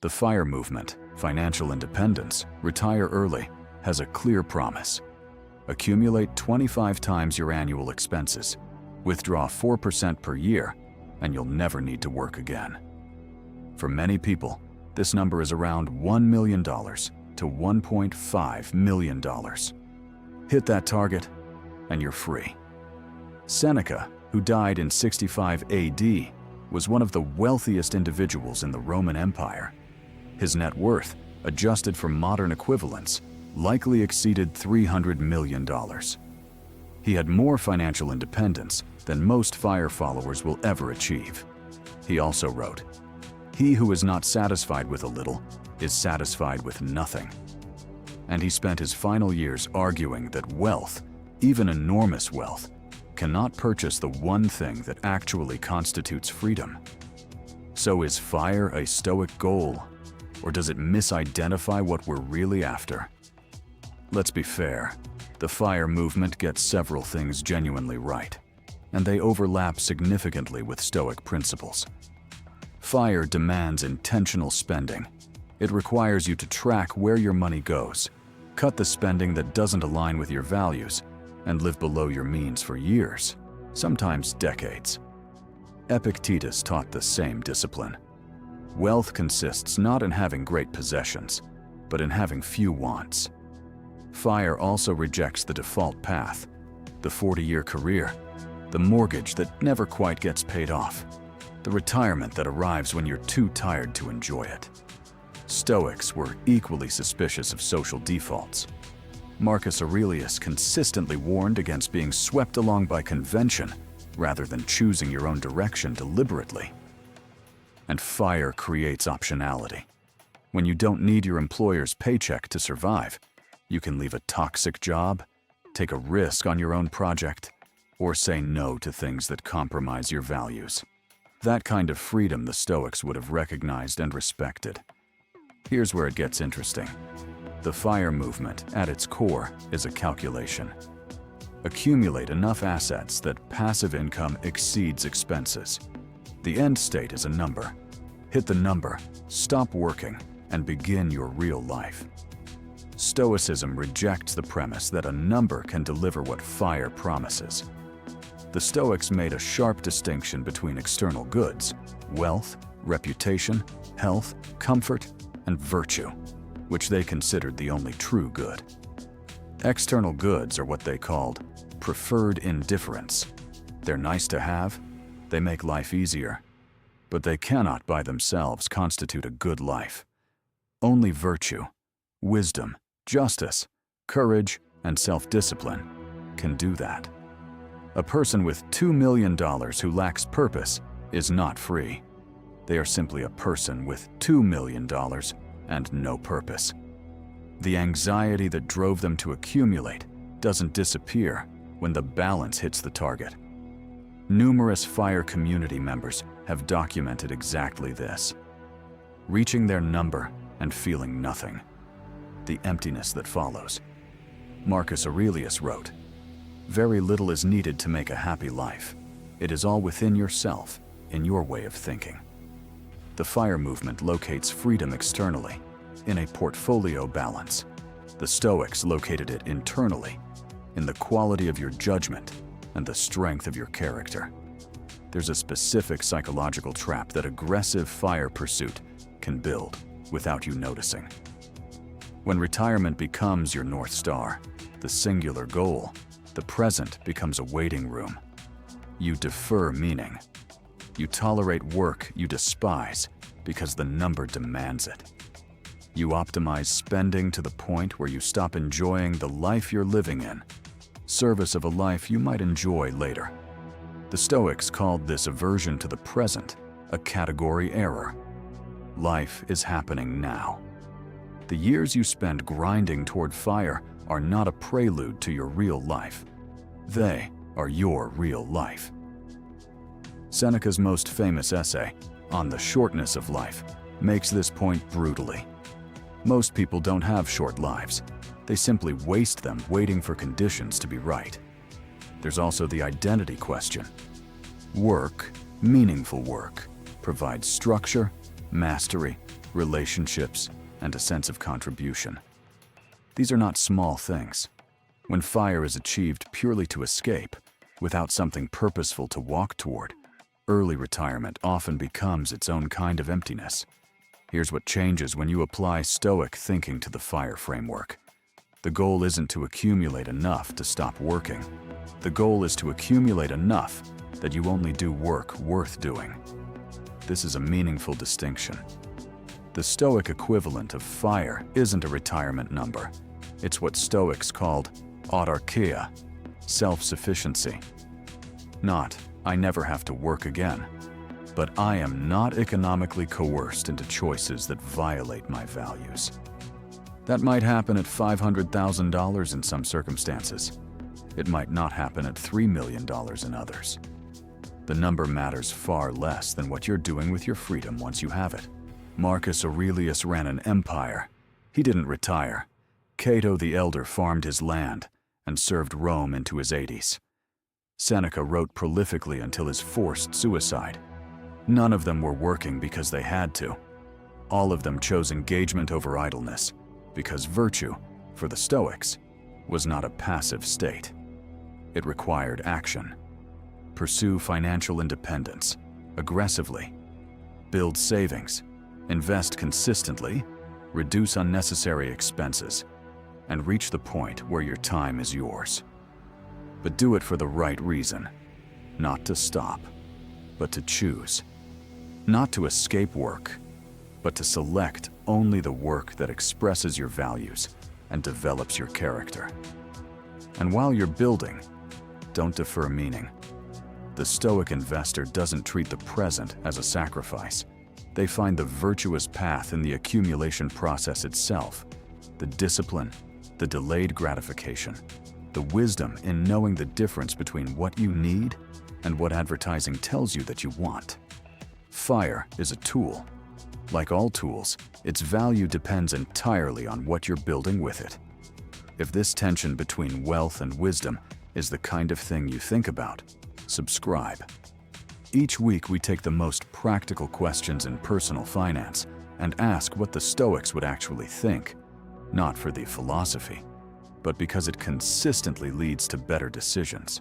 The FIRE movement, financial independence, retire early, has a clear promise. Accumulate 25 times your annual expenses, withdraw 4% per year, and you'll never need to work again. For many people, this number is around $1 million to $1.5 million. Hit that target, and you're free. Seneca, who died in 65 AD, was one of the wealthiest individuals in the Roman Empire. His net worth, adjusted for modern equivalents, likely exceeded $300 million. He had more financial independence than most FIRE followers will ever achieve. He also wrote, "He who is not satisfied with a little is satisfied with nothing." And he spent his final years arguing that wealth, even enormous wealth, cannot purchase the one thing that actually constitutes freedom. So is FIRE a Stoic goal, or does it misidentify what we're really after? Let's be fair, the FIRE movement gets several things genuinely right, and they overlap significantly with Stoic principles. FIRE demands intentional spending. It requires you to track where your money goes, cut the spending that doesn't align with your values, and live below your means for years, sometimes decades. Epictetus taught the same discipline. Wealth consists not in having great possessions, but in having few wants. FIRE also rejects the default path, the 40-year career, the mortgage that never quite gets paid off, the retirement that arrives when you're too tired to enjoy it. Stoics were equally suspicious of social defaults. Marcus Aurelius consistently warned against being swept along by convention rather than choosing your own direction deliberately. And FIRE creates optionality. When you don't need your employer's paycheck to survive, you can leave a toxic job, take a risk on your own project, or say no to things that compromise your values. That kind of freedom the Stoics would have recognized and respected. Here's where it gets interesting. The FIRE movement, at its core, is a calculation. Accumulate enough assets that passive income exceeds expenses. The end state is a number. Hit the number, stop working, and begin your real life. Stoicism rejects the premise that a number can deliver what FIRE promises. The Stoics made a sharp distinction between external goods, wealth, reputation, health, comfort, and virtue, which they considered the only true good. External goods are what they called preferred indifference. They're nice to have, they make life easier, but they cannot by themselves constitute a good life. Only virtue, wisdom, justice, courage, and self-discipline can do that. A person with $2 million who lacks purpose is not free. They are simply a person with $2 million and no purpose. The anxiety that drove them to accumulate doesn't disappear when the balance hits the target. Numerous FIRE community members have documented exactly this. Reaching their number and feeling nothing. The emptiness that follows. Marcus Aurelius wrote, "Very little is needed to make a happy life. It is all within yourself, in your way of thinking." The FIRE movement locates freedom externally, in a portfolio balance. The Stoics located it internally, in the quality of your judgment and the strength of your character. There's a specific psychological trap that aggressive FIRE pursuit can build without you noticing. When retirement becomes your North Star, the singular goal, the present becomes a waiting room. You defer meaning. You tolerate work you despise because the number demands it. You optimize spending to the point where you stop enjoying the life you're living in, service of a life you might enjoy later. The Stoics called this aversion to the present a category error. Life is happening now. The years you spend grinding toward FIRE are not a prelude to your real life. They are your real life. Seneca's most famous essay, On the Shortness of Life, makes this point brutally. Most people don't have short lives. They simply waste them waiting for conditions to be right. There's also the identity question. Work, meaningful work, provides structure, mastery, relationships, and a sense of contribution. These are not small things. When FIRE is achieved purely to escape, without something purposeful to walk toward, early retirement often becomes its own kind of emptiness. Here's what changes when you apply Stoic thinking to the FIRE framework. The goal isn't to accumulate enough to stop working. The goal is to accumulate enough that you only do work worth doing. This is a meaningful distinction. The Stoic equivalent of FIRE isn't a retirement number. It's what Stoics called autarkia, self-sufficiency. Not, I never have to work again, but I am not economically coerced into choices that violate my values. That might happen at $500,000 in some circumstances. It might not happen at $3 million in others. The number matters far less than what you're doing with your freedom once you have it. Marcus Aurelius ran an empire. He didn't retire. Cato the Elder farmed his land and served Rome into his 80s. Seneca wrote prolifically until his forced suicide. None of them were working because they had to. All of them chose engagement over idleness, because virtue, for the Stoics, was not a passive state. It required action. Pursue financial independence, aggressively. Build savings, invest consistently, reduce unnecessary expenses, and reach the point where your time is yours. But do it for the right reason. Not to stop, but to choose. Not to escape work, but to select only the work that expresses your values and develops your character. And while you're building, don't defer meaning. The Stoic investor doesn't treat the present as a sacrifice. They find the virtuous path in the accumulation process itself, the discipline, the delayed gratification, the wisdom in knowing the difference between what you need and what advertising tells you that you want. FIRE is a tool. Like all tools, its value depends entirely on what you're building with it. If this tension between wealth and wisdom is the kind of thing you think about, subscribe. Each week we take the most practical questions in personal finance and ask what the Stoics would actually think, not for the philosophy, but because it consistently leads to better decisions.